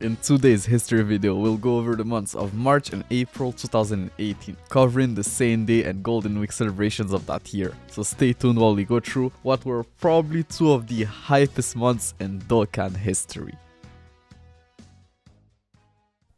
In today's history video, we'll go over the months of March and April 2018, covering the Saiyan Day and Golden Week celebrations of that year. So stay tuned while we go through what were probably two of the hypest months in Dokkan history.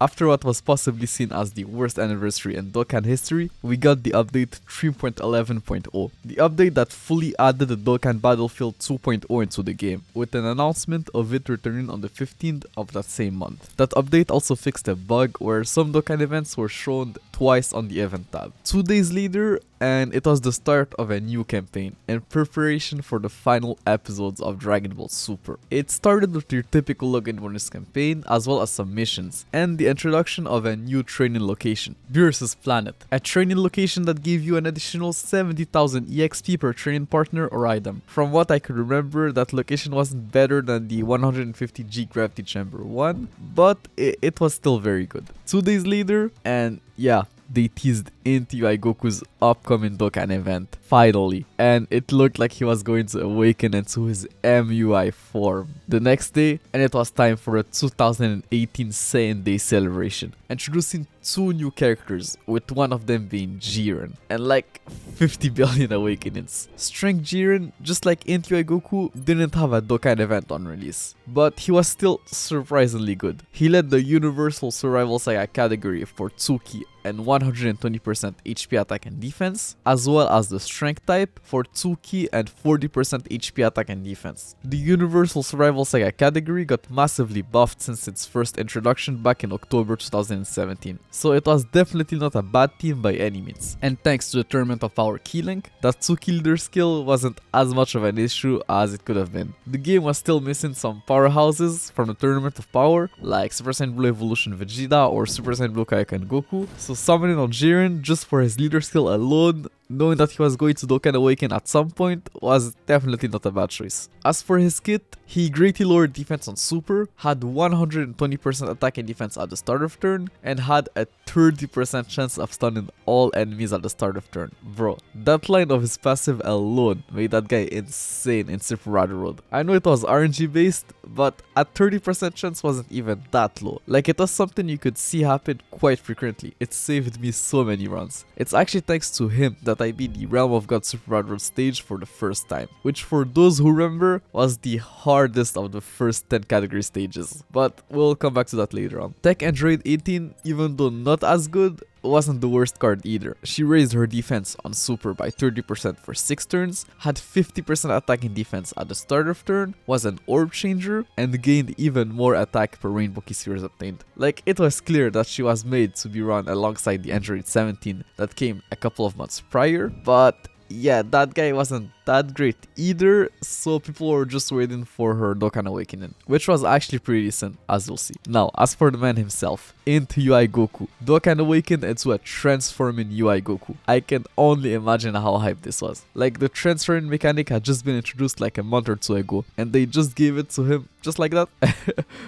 After what was possibly seen as the worst anniversary in Dokkan history, we got the update 3.11.0, the update that fully added the Dokkan Battlefield 2.0 into the game, with an announcement of it returning on the 15th of that same month. That update also fixed a bug where some Dokkan events were shown twice on the event tab. 2 days later, and it was the start of a new campaign in preparation for the final episodes of Dragon Ball Super. It started with your typical login bonus campaign as well as some missions and the introduction of a new training location, Beerus's Planet, a training location that gave you an additional 70,000 EXP per training partner or item. From what I could remember, that location wasn't better than the 150G Gravity Chamber one, but it was still very good. 2 days later, and yeah, they teased into UI Goku's upcoming Dokkan event, finally, and it looked like he was going to awaken into his MUI form the next day, and it was time for a 2018 Saiyan Day celebration, introducing 2 new characters, with one of them being Jiren, and like 50 billion awakenings. Strength Jiren, just like UI Goku, didn't have a Dokkan event on release, but he was still surprisingly good. He led the Universal Survival Saga category for Tsuki and 120% HP attack and defense, as well as the strength type for 2 key and 40% HP attack and defense. The Universal Survival Saga category got massively buffed since its first introduction back in October 2017, so it was definitely not a bad team by any means. And thanks to the Tournament of Power Keylink, that 2 key leader skill wasn't as much of an issue as it could have been. The game was still missing some powerhouses from the Tournament of Power, like Super Saiyan Blue Evolution Vegeta or Super Saiyan Blue Kaioken Goku, so summoning on Jiren just for his leader skill alone, knowing that he was going to Dokkan Awaken at some point, was definitely not a bad choice. As for his kit, he greatly lowered defense on Super, had 120% attack and defense at the start of turn, and had a 30% chance of stunning all enemies at the start of turn. Bro, that line of his passive alone made that guy insane in Super Radar Road. I know it was RNG based, but a 30% chance wasn't even that low. Like, it was something you could see happen quite frequently. It saved me so many runs. It's actually thanks to him that I beat the Realm of God Super Radar Road stage for the first time, which for those who remember was the hardest of the first 10 category stages, but we'll come back to that later on. Tech Android 18, even though not as good, wasn't the worst card either. She raised her defense on Super by 30% for 6 turns, had 50% attack and defense at the start of turn, was an orb changer, and gained even more attack per Rainbow Key Spheres obtained. Like, it was clear that she was made to be run alongside the Android 17 that came a couple of months prior, but yeah, that guy wasn't that great either, so people were just waiting for her Dokkan Awakening, which was actually pretty decent, as you'll see. Now, as for the man himself, into UI Goku, Dokkan Awakened into a transforming UI Goku. I can only imagine how hyped this was. Like, the transferring mechanic had just been introduced like a month or 2 ago, and they just gave it to him just like that,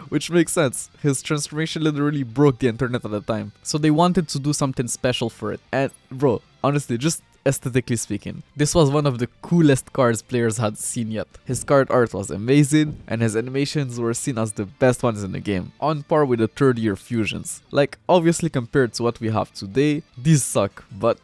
which makes sense. His transformation literally broke the internet at the time, so they wanted to do something special for it. And bro, honestly, just aesthetically speaking, this was one of the coolest cards players had seen yet. His card art was amazing, and his animations were seen as the best ones in the game, on par with the 3rd year fusions. Like, obviously compared to what we have today, these suck, but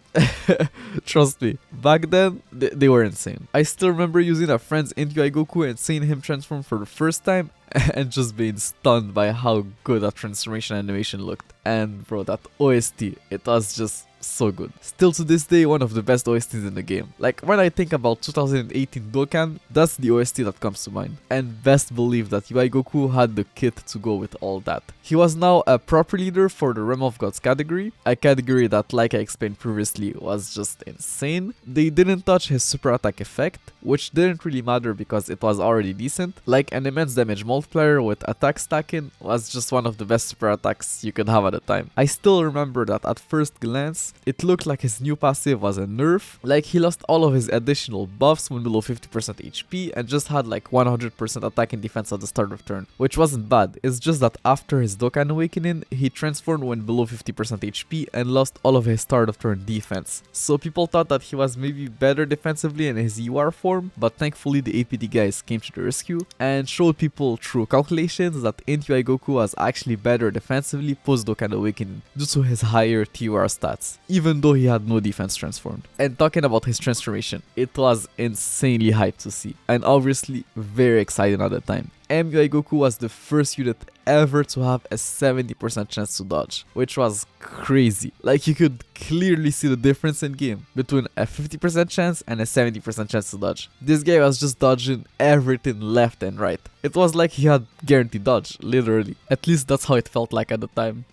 trust me, back then, they were insane. I still remember using a friend's UI Goku and seeing him transform for the first time, and just being stunned by how good that transformation animation looked. And bro, that OST, it was just so good. Still to this day, one of the best OSTs in the game. Like, when I think about 2018 Dokkan, that's the OST that comes to mind. And best believe that UI Goku had the kit to go with all that. He was now a proper leader for the Realm of Gods category, a category that, like I explained previously, was just insane. They didn't touch his super attack effect, which didn't really matter because it was already decent. Like, an immense damage multiplier with attack stacking was just one of the best super attacks you could have at the time. I still remember that at first glance, it looked like his new passive was a nerf. Like, he lost all of his additional buffs when below 50% HP and just had like 100% attack and defense at the start of turn, which wasn't bad. It's just that after his Dokkan Awakening, he transformed when below 50% HP and lost all of his start of turn defense. So people thought that he was maybe better defensively in his UR form, form, but thankfully the APD guys came to the rescue and showed people through calculations that Int UI Goku was actually better defensively post Dokkan Awakening due to his higher TUR stats, even though he had no defense transformed. And talking about his transformation, it was insanely hyped to see, and obviously very exciting at the time. MUI Goku was the first unit ever to have a 70% chance to dodge, which was crazy. Like, you could clearly see the difference in game between a 50% chance and a 70% chance to dodge. This guy was just dodging everything left and right. It was like he had guaranteed dodge, literally. At least that's how it felt like at the time.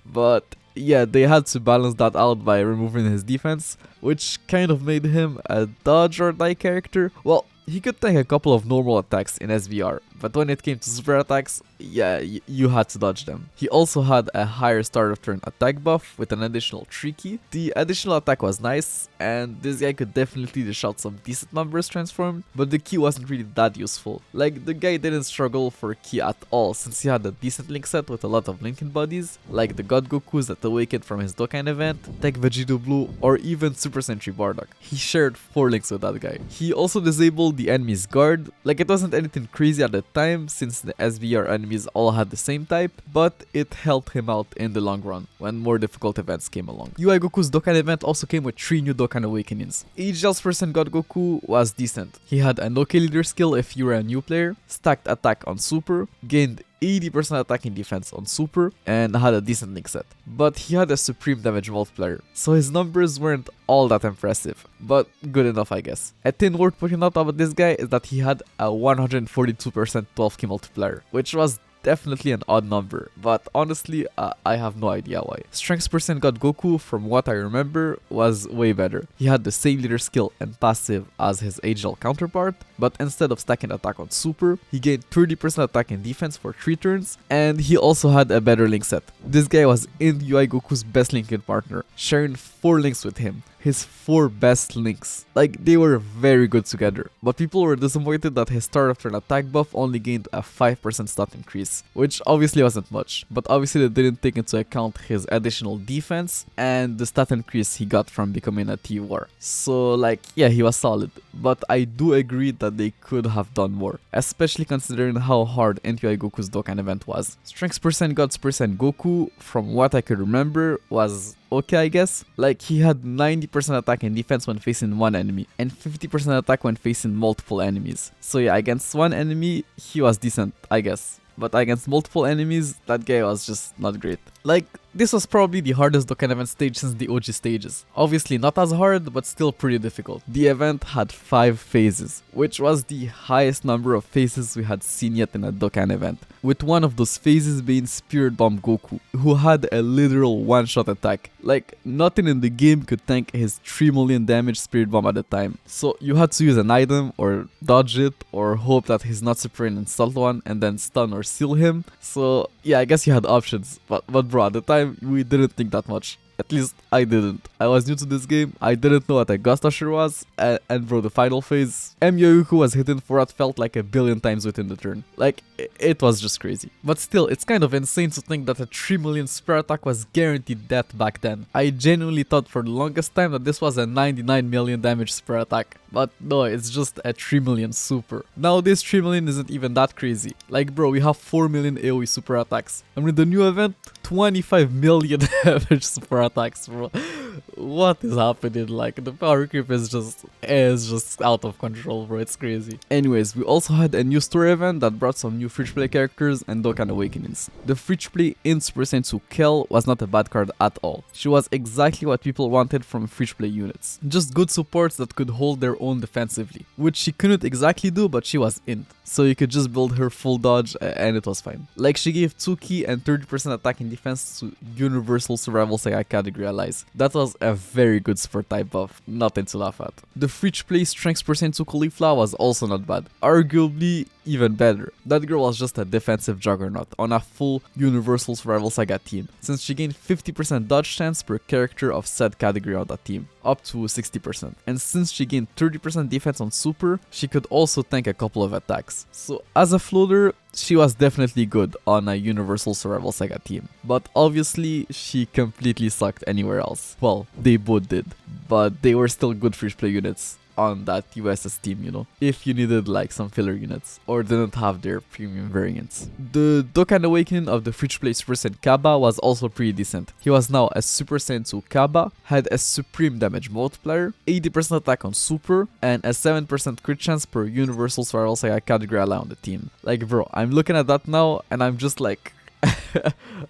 But yeah, they had to balance that out by removing his defense, which kind of made him a dodge or die character. Well, he could take a couple of normal attacks in SVR, but when it came to super attacks, yeah, you had to dodge them. He also had a higher start of turn attack buff with an additional 3 key. The additional attack was nice, and this guy could definitely dish out some decent numbers transformed, but the key wasn't really that useful. Like, the guy didn't struggle for key at all since he had a decent link set with a lot of linking bodies, like the God Gokus that awakened from his Dokkan event, Tech Vegito Blue, or even Super Sentry Bardock. He shared 4 links with that guy. He also disabled the enemy's guard. Like, it wasn't anything crazy at the time since the SVR enemies all had the same type, but it helped him out in the long run when more difficult events came along. UI Goku's Dokkan event also came with 3 new Dokkan Awakenings. Ageless percent God Goku was decent. He had an OK leader skill if you were a new player, stacked attack on super, gained 80% attacking defense on super, and had a decent link set. But he had a supreme damage multiplier, so his numbers weren't all that impressive, but good enough, I guess. A thing worth pointing out about this guy is that he had a 142% 12 key multiplier, which was definitely an odd number, but honestly, I have no idea why. Strength percent God Goku, from what I remember, was way better. He had the same leader skill and passive as his AGL counterpart, but instead of stacking attack on super, he gained 30% attack and defense for 3 turns, and he also had a better link set. This guy was in UI Goku's best linking partner, sharing 4 links with him. His 4 best links. Like, they were very good together, but people were disappointed that his start of turn attack buff only gained a 5% stat increase, which obviously wasn't much, but obviously they didn't take into account his additional defense and the stat increase he got from becoming a TUR. So, like, yeah, he was solid, but I do agree that they could have done more, especially considering how hard NQI Goku's Dokkan event was. Strength percent Gods percent Goku, from what I could remember, was okay, I guess. Like, he had 90% attack and defense when facing one enemy, and 50% attack when facing multiple enemies. So yeah, against one enemy, he was decent, I guess. But against multiple enemies, that guy was just not great. Like, this was probably the hardest Dokkan event stage since the OG stages. Obviously not as hard, but still pretty difficult. The event had 5 phases, which was the highest number of phases we had seen yet in a Dokkan event, with one of those phases being Spirit Bomb Goku, who had a literal one-shot attack. Like, nothing in the game could tank his 3 million damage Spirit Bomb at the time. So you had to use an item, or dodge it, or hope that he's not super and insult one, and then stun or seal him. So yeah, I guess you had options, but bro, at the time, we didn't think that much. At least I didn't. I was new to this game, I didn't know what a Ghost Usher was, and bro, the final phase, Myoyuku was hitting for what felt like 1 billion times within the turn. Like, it was just crazy. But still, it's kind of insane to think that a 3 million super attack was guaranteed death back then. I genuinely thought for the longest time that this was a 99 million damage super attack. But no, it's just a 3 million super. Nowadays, 3 million isn't even that crazy. Like, bro, we have 4 million AoE super attacks. And with the new event, 25 million damage super attacks, bro. What is happening? Like, the power creep is just out of control, bro. It's crazy. Anyways, we also had a new story event that brought some new free-to-play characters and Dokkan Awakenings. The free-to-play Int Super Saiyan 2 Kel was not a bad card at all. She was exactly what people wanted from free-to-play units. Just good supports that could hold their own defensively, which she couldn't exactly do, but she was Int. So you could just build her full dodge and it was fine. Like, she gave 2 key and 30% attack and defense to Universal Survival Saga category allies. That was a very good support type buff, nothing to laugh at. The free-to-play Strength percent to Caulifla was also not bad, arguably even better. That girl was just a defensive juggernaut on a full Universal Survival Saga team, since she gained 50% dodge chance per character of said category on that team, up to 60%. And since she gained 30% defense on super, she could also tank a couple of attacks. So as a floater, she was definitely good on a Universal Survival Saga team, but obviously she completely sucked anywhere else. Well, they both did, but they were still good free-to-play units. on that USS team, you know, if you needed like some filler units or didn't have their premium variants. The Dokkan Awakening of the free-to-play Super Saiyan Kaba was also pretty decent. He was now a Super Saiyan 2 Kaba, had a supreme damage multiplier, 80% attack on Super, and a 7% crit chance per Universal Spiral Saga category ally on the team. Like bro, I'm looking at that now and I'm just like,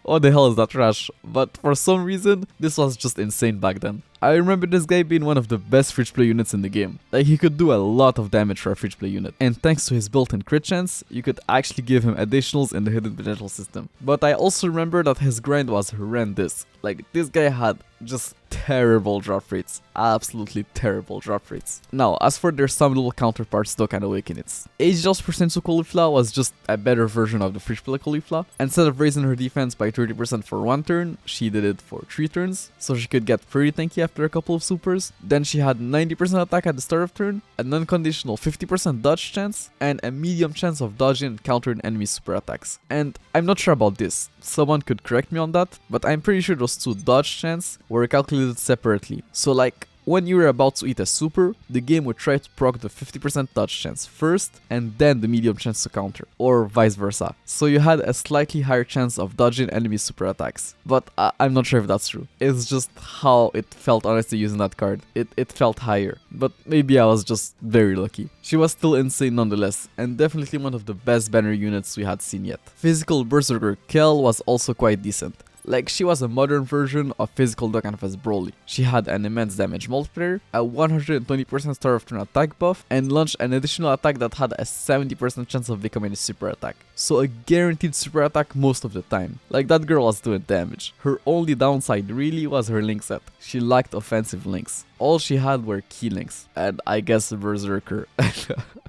what the hell is that trash? But for some reason, this was just insane back then. I remember this guy being one of the best free-to-play units in the game. Like, he could do a lot of damage for a free-to-play unit. And thanks to his built-in crit chance, you could actually give him additionals in the hidden potential system. But I also remember that his grind was horrendous. Like, this guy had just terrible drop rates. Absolutely terrible drop rates. Now, as for their some little counterparts, Dokkan Awakenings. Ageless Percent Caulifla was just a better version of the free-to-play Caulifla. Instead of raising her defense by 30% for 1 turn, she did it for 3 turns. So she could get pretty tanky after a couple of supers. Then she had 90% attack at the start of turn, an unconditional 50% dodge chance, and a medium chance of dodging and countering enemy super attacks. And I'm not sure about this, someone could correct me on that, but I'm pretty sure those two dodge chance were calculated separately. So like, when you were about to eat a super, the game would try to proc the 50% dodge chance first and then the medium chance to counter, or vice versa. So you had a slightly higher chance of dodging enemy super attacks. But I'm not sure if that's true. It's just how it felt honestly using that card. It felt higher, but maybe I was just very lucky. She was still insane nonetheless, and definitely one of the best banner units we had seen yet. Physical Berserker Kel was also quite decent. Like, she was a modern version of physical Dokkan FS Broly. She had an immense damage multiplier, a 120% start of turn attack buff, and launched an additional attack that had a 70% chance of becoming a super attack. So a guaranteed super attack most of the time. Like, that girl was doing damage. Her only downside really was her link set. She lacked offensive links. All she had were key links, and I guess Berserker.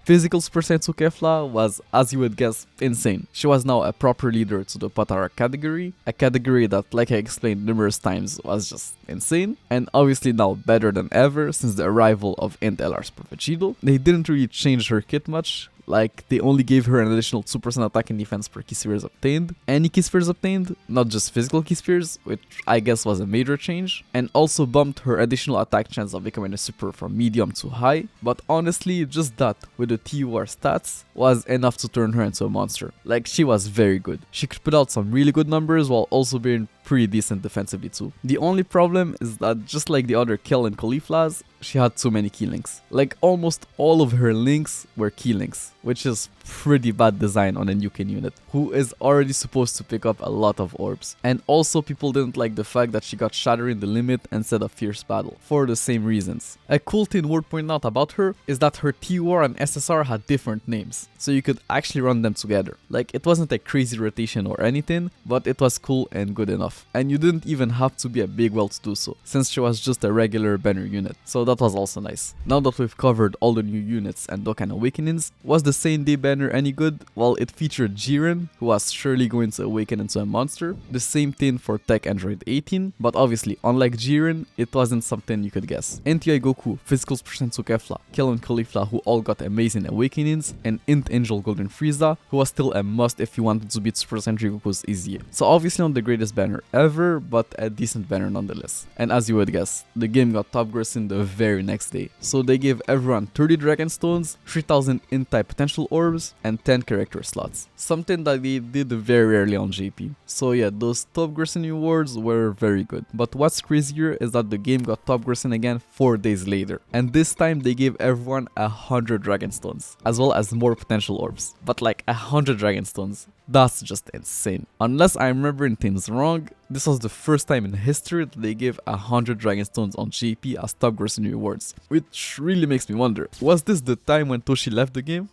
Physical Super Saiyan 2 Kefla was, as you would guess, insane. She was now a proper leader to the Patara category, a category that, like I explained numerous times, was just insane, and obviously now better than ever since the arrival of Int LR's Profechido. They didn't really change her kit much. Like, they only gave her an additional 2% attack and defense per key spheres obtained. Any key spheres obtained, not just physical key spheres, which I guess was a major change. And also bumped her additional attack chance of becoming a super from medium to high. But honestly, just that, with the TUR stats, was enough to turn her into a monster. Like, she was very good. She could put out some really good numbers while also being pretty decent defensively too. The only problem is that just like the other Kel and Cauliflas, she had too many key links. Like, almost all of her links were key links, which is pretty bad design on a Nukin unit, who is already supposed to pick up a lot of orbs. And also people didn't like the fact that she got Shattering the Limit instead of Fierce Battle, for the same reasons. A cool thing worth pointing out about her is that her TUR and SSR had different names, so you could actually run them together. Like, it wasn't a crazy rotation or anything, but it was cool and good enough. And you didn't even have to be a big whale to do so, since she was just a regular banner unit, so that was also nice. Now that we've covered all the new units and Dokkan Awakenings, was the Saiyan Day banner any good? Well, it featured Jiren, who was surely going to awaken into a monster. The same thing for Tech Android 18, but obviously, unlike Jiren, it wasn't something you could guess. NTI Goku, Physical Percent Kefla, Kel and Caulifla, who all got amazing awakenings, and Int Angel Golden Frieza, who was still a must if you wanted to beat Super Saiyan 3 Goku's easy. So obviously not the greatest banner ever, but a decent banner nonetheless. And as you would guess, the game got top grossing the very next day. So they gave everyone 30 Dragon Stones, 3000 Int-type potential orbs, and 10 character slots. Something that they did very early on JP. So yeah, those top grossing awards were very good. But what's crazier is that the game got top grossing again 4 days later. And this time they gave everyone 100 Dragon Stones, as well as more potential orbs. But like 100 Dragon Stones. That's just insane. Unless I'm remembering things wrong, this was the first time in history that they gave 100 Dragon Stones on JP as top grossing rewards. Which really makes me wonder, was this the time when Toshi left the game?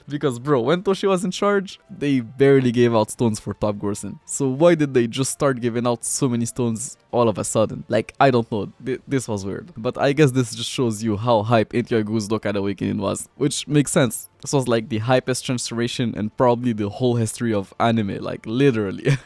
Because bro, when Toshi was in charge, they barely gave out stones for top grossing. So why did they just start giving out so many stones all of a sudden? Like, I don't know, this was weird. But I guess this just shows you how hype Intyagu's Dokkan Awakening was. Which makes sense. This was like the hypest transformation in probably the whole history of anime, like literally.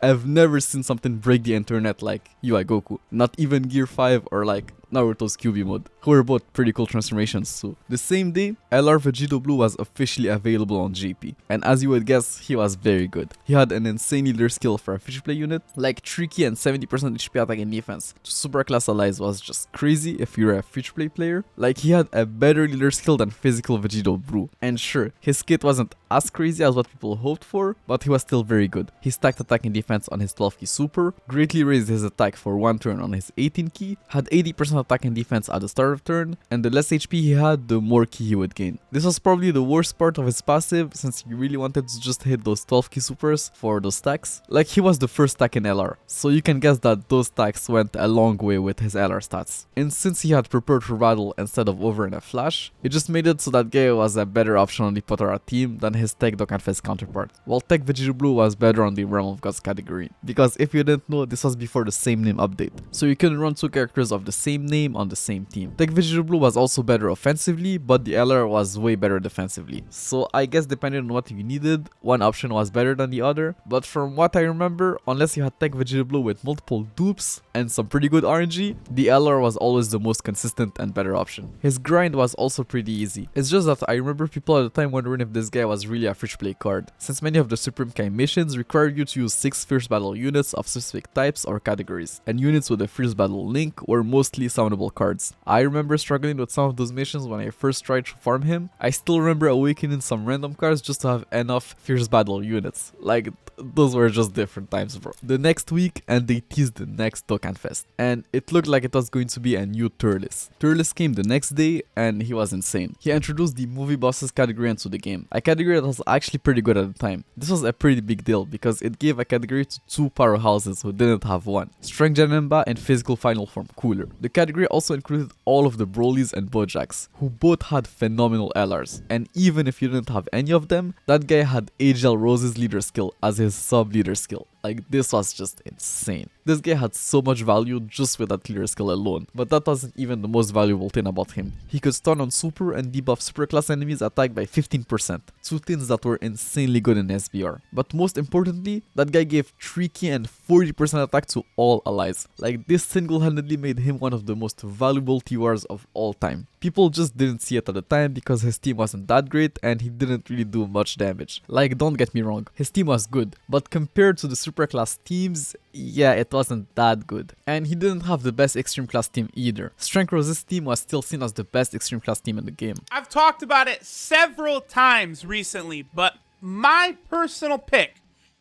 I've never seen something break the internet like UI Goku. Not even Gear 5 or like Naruto's QB mode, who were both pretty cool transformations too. The same day, LR Vegito Blue was officially available on JP, and as you would guess, he was very good. He had an insane leader skill for a free play unit, like 3 key and 70% HP attack and defense. To super class allies was just crazy if you're a free play player. Like, he had a better leader skill than physical Vegito Blue, and sure, his kit wasn't as crazy as what people hoped for, but he was still very good. He stacked attack and defense on his 12 key super, greatly raised his attack for 1 turn on his 18 key, had 80% attack and defense at the start of turn, and the less HP he had, the more key he would gain. This was probably the worst part of his passive, since he really wanted to just hit those 12 key supers for those stacks. Like, he was the first stack in LR, so you can guess that those stacks went a long way with his LR stats. And since he had prepared for battle instead of over in a flash, it just made it so that guy was a better option on the Potara team than his Tech Dokkan Fest counterpart, while Tech Vegito Blue was better on the Realm of Gods category. Because if you didn't know, this was before the same name update, so you couldn't run 2 characters of the same name on the same team. Tech Vegito Blue was also better offensively, but the LR was way better defensively. So I guess depending on what you needed, one option was better than the other, but from what I remember, unless you had Tech Vegito Blue with multiple dupes and some pretty good RNG, the LR was always the most consistent and better option. His grind was also pretty easy. It's just that I remember people at the time wondering if this guy was really a free play card, since many of the Supreme Kai missions require you to use 6 Fierce Battle units of specific types or categories, and units with a Fierce Battle link were mostly summonable cards. I remember struggling with some of those missions when I first tried to farm him. I still remember awakening some random cards just to have enough Fierce Battle units. Like, those were just different times, bro. The next week, and they teased the next Dokkan Fest, and it looked like it was going to be a new Turles. Turles came the next day, and he was insane. He introduced the movie bosses category into the game, a category that was actually pretty good at the time. This was a pretty big deal because it gave a category to 2 powerhouses who didn't have one, Strength Janemba and Physical Final Form Cooler. The category also included all of the Brolys and Bojacks, who both had phenomenal LRs, and even if you didn't have any of them, that guy had AGL Rose's leader skill as his sub leader skill. Like, this was just insane. This guy had so much value just with that leader skill alone, but that wasn't even the most valuable thing about him. He could stun on super and debuff super class enemies attack by 15%, 2 things that were insanely good in SBR. But most importantly, that guy gave 3 key and 40% attack to all allies. Like, this single-handedly made him one of the most valuable TORs of all time. People just didn't see it at the time because his team wasn't that great and he didn't really do much damage. Like, don't get me wrong, his team was good, but compared to the super class teams, yeah, it wasn't that good. And he didn't have the best extreme class team either. Strength Rose's team was still seen as the best extreme class team in the game. I've talked about it several times recently, but my personal pick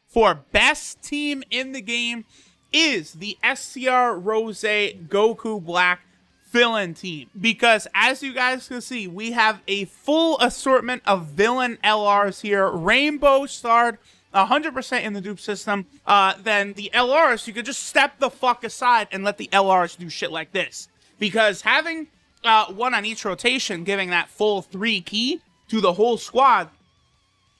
for best team in the game is the SCR Rose Goku Black villain team, because as you guys can see, we have a full assortment of villain LRs here, rainbow starred 100% in the dupe system. Then the LRs, you could just step the fuck aside and let the LRs do shit like this, because having one on each rotation, giving that full 3 key to the whole squad,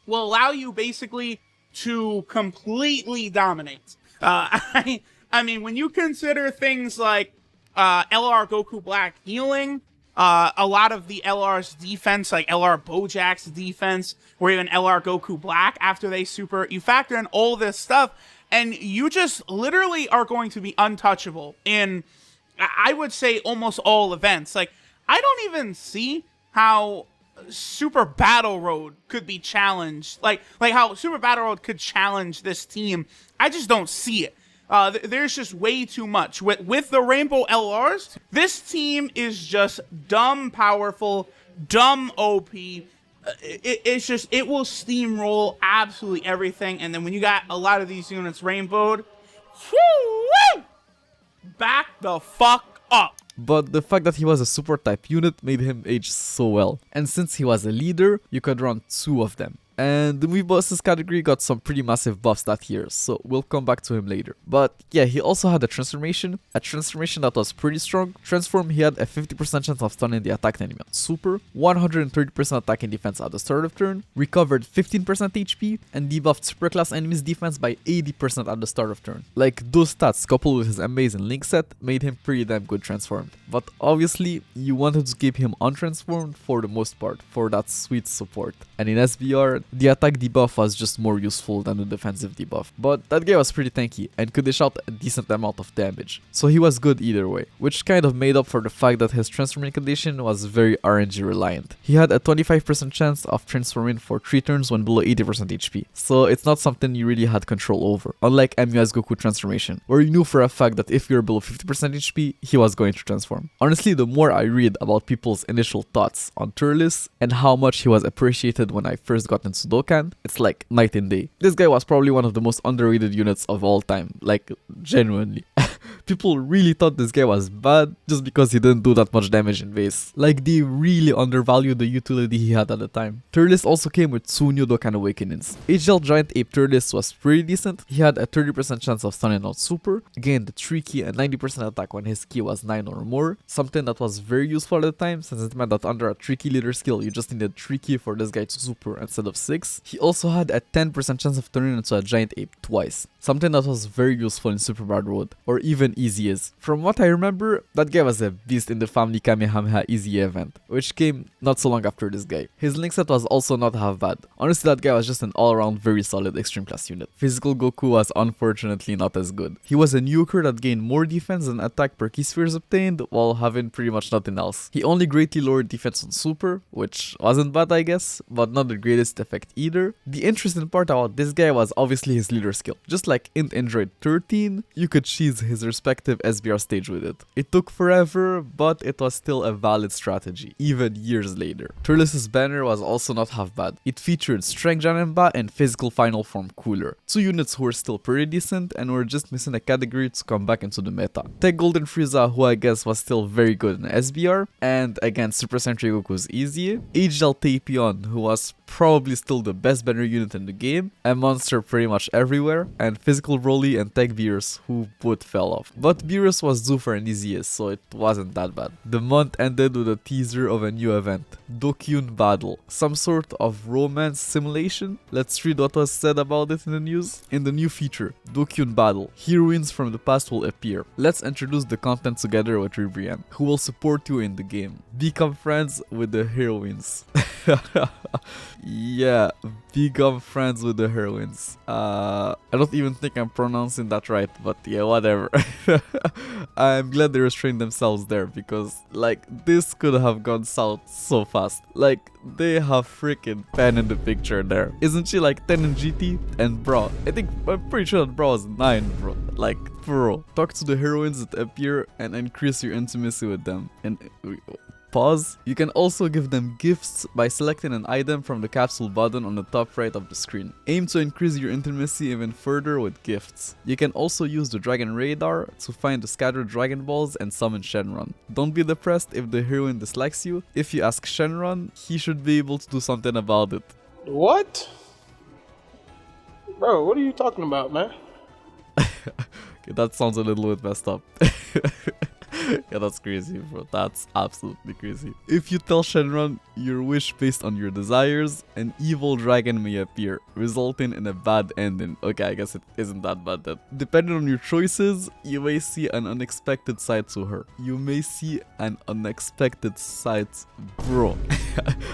will allow you basically to completely dominate. I mean, when you consider things like LR Goku Black healing, a lot of the LR's defense, like LR Bojack's defense, or even LR Goku Black after they super, you factor in all this stuff, and you just literally are going to be untouchable in, I would say, almost all events. Like, I don't even see how Super Battle Road could be challenged, like how Super Battle Road could challenge this team. I just don't see it. There's just way too much. With the Rainbow LRs, this team is just dumb powerful, dumb OP. It's just, it will steamroll absolutely everything. And then when you got a lot of these units rainbowed, whoo, back the fuck up. But the fact that he was a super type unit made him age so well. And since he was a leader, you could run 2 of them. And the movie bosses category got some pretty massive buffs that year, so we'll come back to him later. But yeah, he also had a transformation that was pretty strong. Transform, he had a 50% chance of stunning the attacked enemy on super, 130% attack and defense at the start of turn, recovered 15% HP, and debuffed super class enemies defense by 80% at the start of turn. Like, those stats coupled with his amazing link set made him pretty damn good transformed. But obviously, you wanted to keep him untransformed for the most part, for that sweet support. And in SBR, the attack debuff was just more useful than the defensive debuff. But that guy was pretty tanky and could dish out a decent amount of damage, so he was good either way, which kind of made up for the fact that his transforming condition was very RNG reliant. He had a 25% chance of transforming for 3 turns when below 80% HP, so it's not something you really had control over, unlike MUS Goku transformation, where you knew for a fact that if you were below 50% HP, he was going to transform. Honestly, the more I read about people's initial thoughts on Turles and how much he was appreciated when I first got into Dokkan, it's like night and day. This guy was probably one of the most underrated units of all time, like genuinely. People really thought this guy was bad just because he didn't do that much damage in base. Like, they really undervalued the utility he had at the time. Turles also came with 2 new Dokkan Awakenings. HL Giant Ape Turles was pretty decent. He had a 30% chance of stunning out Super, gained the 3 key and 90% attack when his key was 9 or more, something that was very useful at the time since it meant that under a 3 key leader skill you just needed 3 key for this guy to super instead of 6. He also had a 10% chance of turning into a Giant Ape twice, something that was very useful in Super Bad Road, or even Easy Is. From what I remember, that guy was a beast in the Family Kamehameha Easy event, which came not so long after this guy. His link set was also not half bad. Honestly, that guy was just an all-around very solid extreme class unit. Physical Goku was unfortunately not as good. He was a nuker that gained more defense and attack per key spheres obtained, while having pretty much nothing else. He only greatly lowered defense on Super, which wasn't bad I guess, but not the greatest effect either. The interesting part about this guy was obviously his leader skill. Just like in Android 13, you could cheese his respective SBR stage with it. It took forever, but it was still a valid strategy, even years later. Turles' banner was also not half bad. It featured Strength Janemba and Physical Final Form Cooler, 2 units who were still pretty decent and were just missing a category to come back into the meta. Tech Golden Frieza, who I guess was still very good in SBR, and again Super Sentry Goku's easy. HL Tapion, who was probably still the best banner unit in the game, a monster pretty much everywhere, and Physical Broly and Tech Beerus, who both fell off. But Beerus was due for an easiest, so it wasn't that bad. The month ended with a teaser of a new event, Dokkan Battle, some sort of romance simulation. Let's read what was said about it in the news. In the new feature, Dokkan Battle, heroines from the past will appear. Let's introduce the content together with Ribrian, who will support you in the game. Become friends with the heroines. Yeah, become friends with the heroines. I don't even think I'm pronouncing that right, but yeah, whatever. I'm glad they restrained themselves there because, like, this could have gone south so fast. Like, they have freaking Pen in the picture there. Isn't she like 10 in GT? And bro, I'm pretty sure that bro is 9, bro. Like, bro, talk to the heroines that appear and increase your intimacy with them. And pause. You can also give them gifts by selecting an item from the capsule button on the top right of the screen. Aim to increase your intimacy even further with gifts. You can also use the Dragon Radar to find the scattered Dragon Balls and summon Shenron. Don't be depressed if the heroine dislikes you. If you ask Shenron, he should be able to do something about it. What? Bro, what are you talking about, man? Okay, that sounds a little bit messed up. Yeah, that's crazy, bro. That's absolutely crazy. If you tell Shenron your wish based on your desires, an evil dragon may appear, resulting in a bad ending. Okay, I guess it isn't that bad then. Depending on your choices, you may see an unexpected side to her. You may see an unexpected side. Bro,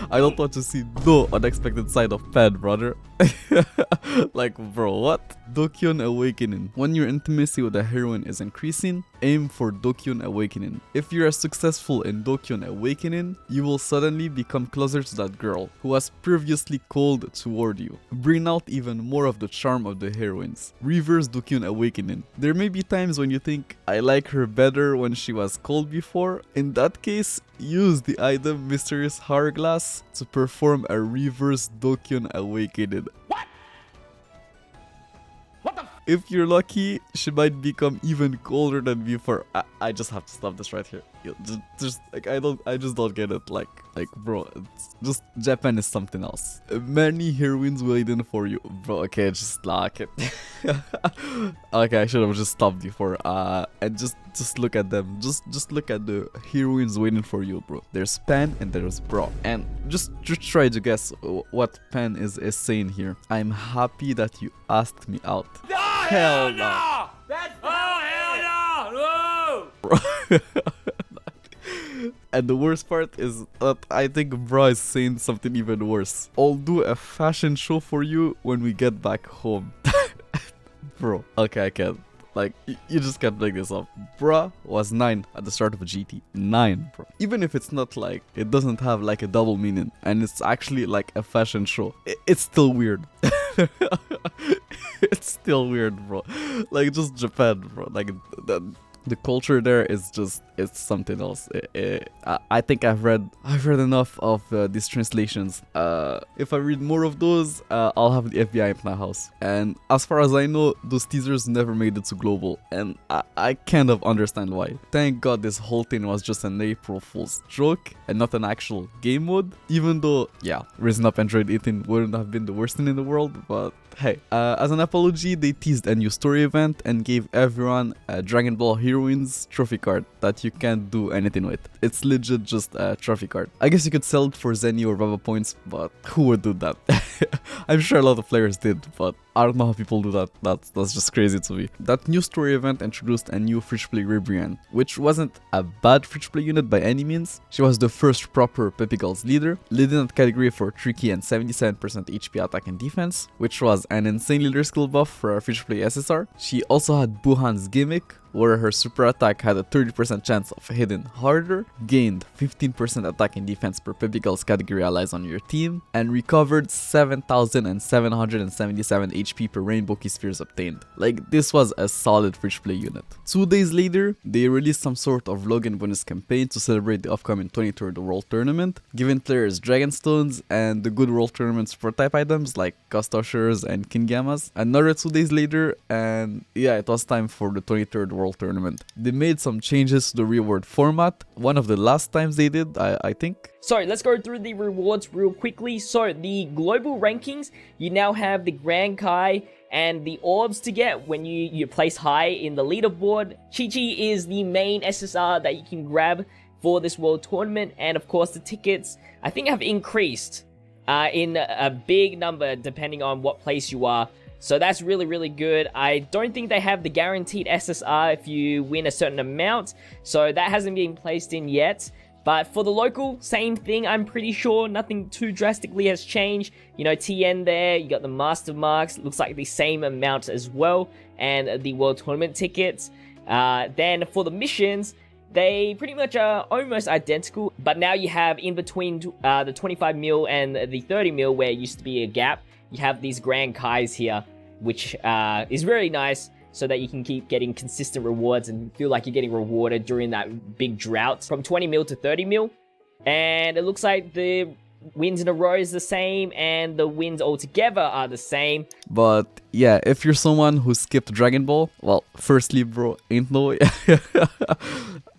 I don't want to see no unexpected side of Pen, brother. Like, bro, what? Dokkan Awakening. When your intimacy with a heroine is increasing, aim for Dokkan Awakening. If you are successful in Dokkan Awakening, you will suddenly become closer to that girl who was previously cold toward you. Bring out even more of the charm of the heroines. Reverse Dokkan Awakening. There may be times when you think, I like her better when she was cold before. In that case, use the item Mysterious Hourglass to perform a reverse Dokkan Awakening. If you're lucky, she might become even colder than before. I just have to stop this right here. Just like I just don't get it. Like bro, it's just Japan is something else. Many heroines waiting for you, bro. Okay, just like it. Okay, I should have just stopped before. And just look at them. Just look at the heroines waiting for you, bro. There's Pen and there's Bro. And just try to guess what Pen is saying here. I'm happy that you asked me out. No, hell no! That's hell no! Bro. And the worst part is that I think bro is saying something even worse. I'll do a fashion show for you when we get back home. Bro, okay, I can't. Like, you just can't make this up. Bruh was 9 at the start of a GT. 9, bro. Even if it's not like, it doesn't have like a double meaning and it's actually like a fashion show, it's still weird. It's still weird, bro. Like, just Japan, bro. Like, the culture there is just, it's something else. I think I've read enough of these translations. If I read more of those, I'll have the FBI at my house. And as far as I know, those teasers never made it to global, and I kind of understand why. Thank God this whole thing was just an April Fool's joke and not an actual game mode. Even though, yeah, raising up Android 18 wouldn't have been the worst thing in the world, but hey, as an apology, they teased a new story event and gave everyone a Dragon Ball Heroines trophy card that you can't do anything with. It's legit just a trophy card. I guess you could sell it for Zenny or Baba points, but who would do that? I'm sure a lot of players did, but I don't know how people do that. That's just crazy to me. That new story event introduced a new free-to-play Ribrianne, which wasn't a bad free-to-play unit by any means. She was the first proper Peppy Girls leader, leading that category for tricky and 77% HP attack and defense, which was an insane leader skill buff for a free-to-play SSR. She also had Buhan's gimmick, where her super attack had a 30% chance of hitting harder, gained 15% attack and defense per Peppy Girls category allies on your team, and recovered 7,777 HP per Rainbow Key Spheres obtained. Like, this was a solid free-to-play unit. 2 days later, they released some sort of login bonus campaign to celebrate the upcoming 23rd World Tournament, giving players Dragon Stones and the good World Tournament support type items like Ghost Ushers and Kingamas. Another 2 days later, and yeah, it was time for the 23rd World Tournament. They made some changes to the reward format, one of the last times they did, I think. So let's go through the rewards real quickly. So the global rankings, you now have the Grand Kai and the orbs to get when you place high in the leaderboard. Chi-Chi is the main SSR that you can grab for this world tournament, and of course the tickets I think have increased in a big number depending on what place you are. So that's really, really good. I don't think they have the guaranteed SSR if you win a certain amount, so that hasn't been placed in yet. But for the local, same thing, I'm pretty sure. Nothing too drastically has changed. You know, TN there, you got the Master Marks, looks like the same amount as well, and the World Tournament tickets. Then for the missions, they pretty much are almost identical, but now you have in between the 25 mil and the 30 mil where it used to be a gap, you have these Grand Kais here, which is really nice so that you can keep getting consistent rewards and feel like you're getting rewarded during that big drought from 20 mil to 30 mil. And it looks like the wins in a row is the same and the wins altogether are the same. But yeah, if you're someone who skipped Dragon Ball, well, firstly, bro, ain't no way.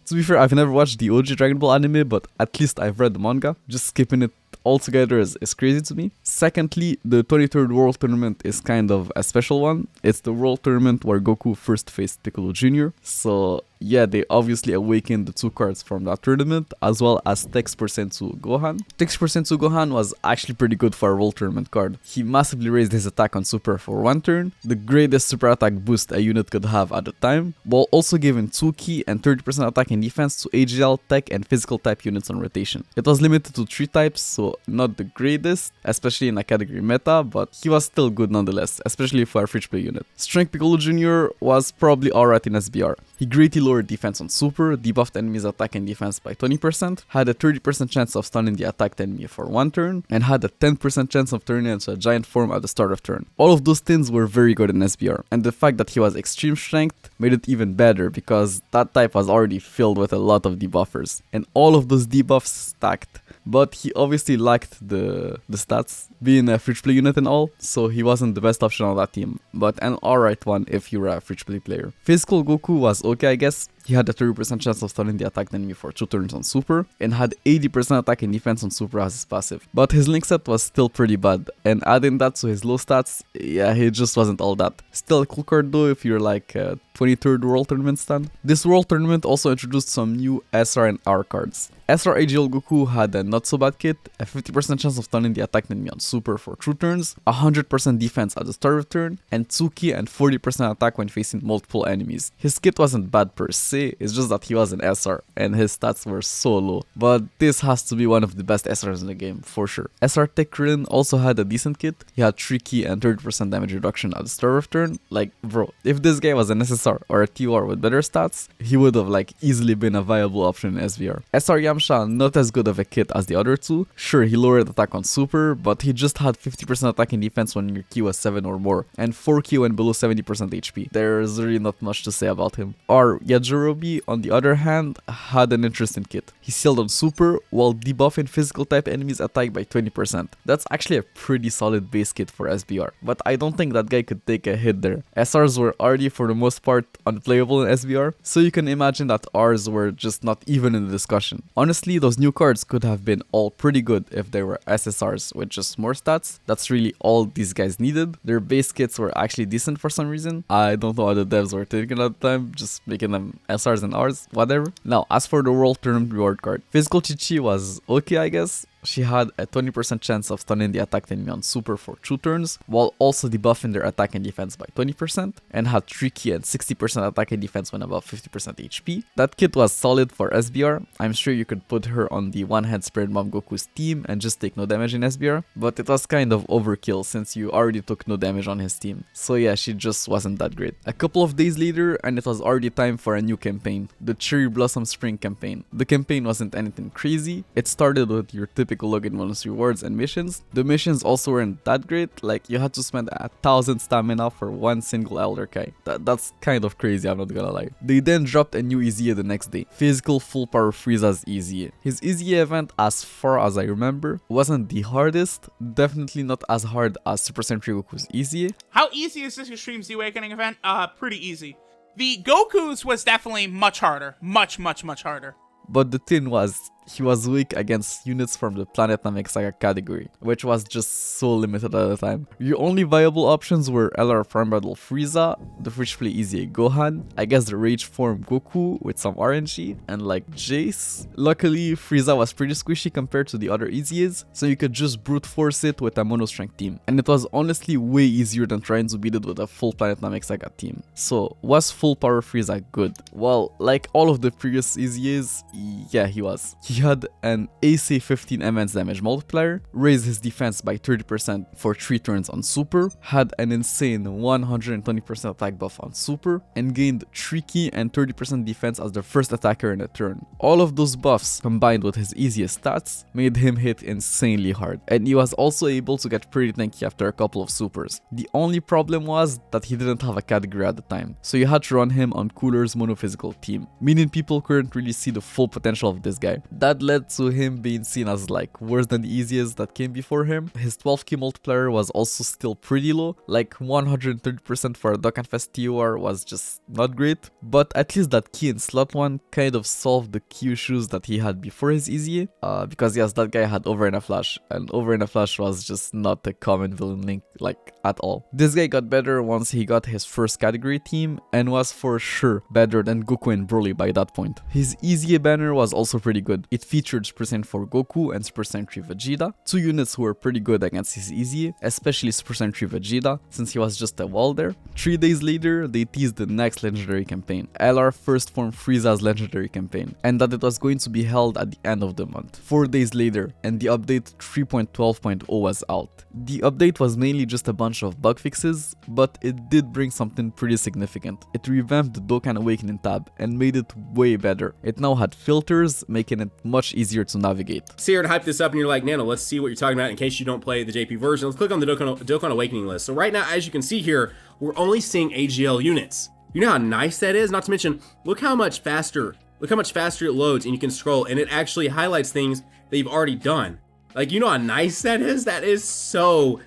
To be fair, I've never watched the OG Dragon Ball anime, but at least I've read the manga. Just skipping it altogether is crazy to me. Secondly, the 23rd World Tournament is kind of a special one. It's the World Tournament where Goku first faced Piccolo Jr. So yeah, they obviously awakened the 2 cards from that tournament, as well as Text Senzu Gohan. Text Senzu Gohan was actually pretty good for a World Tournament card. He massively raised his attack on Super for 1 turn, the greatest super attack boost a unit could have at the time, while also giving 2 key and 30% attack and defense to AGL, Tech, and Physical type units on rotation. It was limited to 3 types, so not the greatest, especially in a category meta, but he was still good nonetheless, especially for a free-to-play unit. Strength Piccolo Jr. was probably alright in SBR. He greatly lowered defense on Super, debuffed enemies' attack and defense by 20%, had a 30% chance of stunning the attacked enemy for 1 turn, and had a 10% chance of turning into a giant form at the start of turn. All of those things were very good in SBR, and the fact that he was extreme strength made it even better because that type was already filled with a lot of debuffers, and all of those debuffs stacked. But he obviously lacked the stats, being a free-to-play unit and all, so he wasn't the best option on that team, but an alright one if you're a free-to-play player. Physical Goku was okay, I guess. He had a 30% chance of stunning the attacked enemy for 2 turns on Super, and had 80% attack and defense on Super as his passive. But his link set was still pretty bad, and adding that to his low stats, yeah, he just wasn't all that. Still a cool card though if you're like a 23rd World Tournament stan. This World Tournament also introduced some new SR and R cards. SR AGL Goku had a not so bad kit, a 50% chance of stunning the attacked enemy on Super for 2 turns, 100% defense at the start of turn, and 2 key and 40% attack when facing multiple enemies. His kit wasn't bad per se, say is just that he was an SR and his stats were so low. But this has to be one of the best SRs in the game, for sure. SR Tech Krillin also had a decent kit. He had 3 key and 30% damage reduction at the start of turn. Like, bro, if this guy was an SSR or a TOR with better stats, he would have like easily been a viable option in SVR. SR Yamcha, not as good of a kit as the other two. Sure, he lowered attack on super, but he just had 50% attack and defense when your Q was 7 or more, and 4 Q when below 70% HP. There's really not much to say about him. Our Yajirobe, on the other hand, had an interesting kit. He sealed on super while debuffing physical type enemies attack by 20%. That's actually a pretty solid base kit for SBR, but I don't think that guy could take a hit there. SRs were already for the most part unplayable in SBR, so you can imagine that Rs were just not even in the discussion. Honestly, those new cards could have been all pretty good if they were SSRs with just more stats. That's really all these guys needed. Their base kits were actually decent for some reason. I don't know how the devs were thinking at the time, just making them SRs and Rs, whatever. Now, as for the World Tournament reward card, Physical Chi-Chi was okay, I guess. She had a 20% chance of stunning the attacked enemy on super for 2 turns, while also debuffing their attack and defense by 20%, and had 3 key and 60% attack and defense when above 50% HP. That kit was solid for SBR. I'm sure you could put her on the one-hand Spirit Bomb Goku's team and just take no damage in SBR, but it was kind of overkill since you already took no damage on his team. So yeah, she just wasn't that great. A couple of days later, and it was already time for a new campaign, the Cherry Blossom Spring campaign. The campaign wasn't anything crazy. It started with your typical login bonus rewards and missions. The missions also weren't that great, like you had to spend 1,000 stamina for one single Elder Kai. That's kind of crazy, I'm not gonna lie. They then dropped a new EZA the next day, Physical Full Power Frieza's EZA. His EZA event, as far as I remember, wasn't the hardest, definitely not as hard as Super Sentry Goku's EZA. How easy is this Extreme Z Awakening event? Pretty easy. The Goku's was definitely much harder. Much harder. But the thing was, he was weak against units from the Planet Namek Saga category, which was just so limited at the time. Your only viable options were LR Farm Battle Frieza, the free-to-play EZA Gohan, I guess the Rage Form Goku with some RNG, and like Jace. Luckily, Frieza was pretty squishy compared to the other EZAs, so you could just brute force it with a mono strength team. And it was honestly way easier than trying to beat it with a full Planet Namek Saga team. So, was Full Power Frieza good? Well, like all of the previous EZAs, yeah, he was. He had an AC 15 immense damage multiplier, raised his defense by 30% for 3 turns on super, had an insane 120% attack buff on super, and gained 3 key and 30% defense as the first attacker in a turn. All of those buffs, combined with his easiest stats, made him hit insanely hard, and he was also able to get pretty tanky after a couple of supers. The only problem was that he didn't have a category at the time, so you had to run him on Cooler's monophysical team, meaning people couldn't really see the full potential of this guy. That led to him being seen as like worse than the easiest that came before him. His 12 key multiplier was also still pretty low, like 130% for a Dokkan Fest TOR was just not great, but at least that key in slot 1 kind of solved the key issues that he had before his EZA, because yes, that guy had Over in a Flash, and Over in a Flash was just not a common villain link like at all. This guy got better once he got his first category team, and was for sure better than Goku and Broly by that point. His EZA banner was also pretty good. It featured Super Saiyan 4 Goku and Super Saiyan 3 Vegeta, 2 units who were pretty good against his EZA, especially Super Saiyan 3 Vegeta, since he was just a wall there. 3 days later, they teased the next legendary campaign, LR First Form Frieza's legendary campaign, and that it was going to be held at the end of the month. 4 days later, and the update 3.12.0 was out. The update was mainly just a bunch of bug fixes, but it did bring something pretty significant. It revamped the Dokkan Awakening tab and made it way better. It now had filters, making it much easier to navigate. See here to hype this up and you're like, Nano, let's see what you're talking about in case you don't play the JP version. Let's click on the Dokkan Awakening list. So right now, as you can see here, we're only seeing AGL units. You know how nice that is? Not to mention, look how much faster it loads, and you can scroll and it actually highlights things that you've already done. Like, you know how nice that is? That is so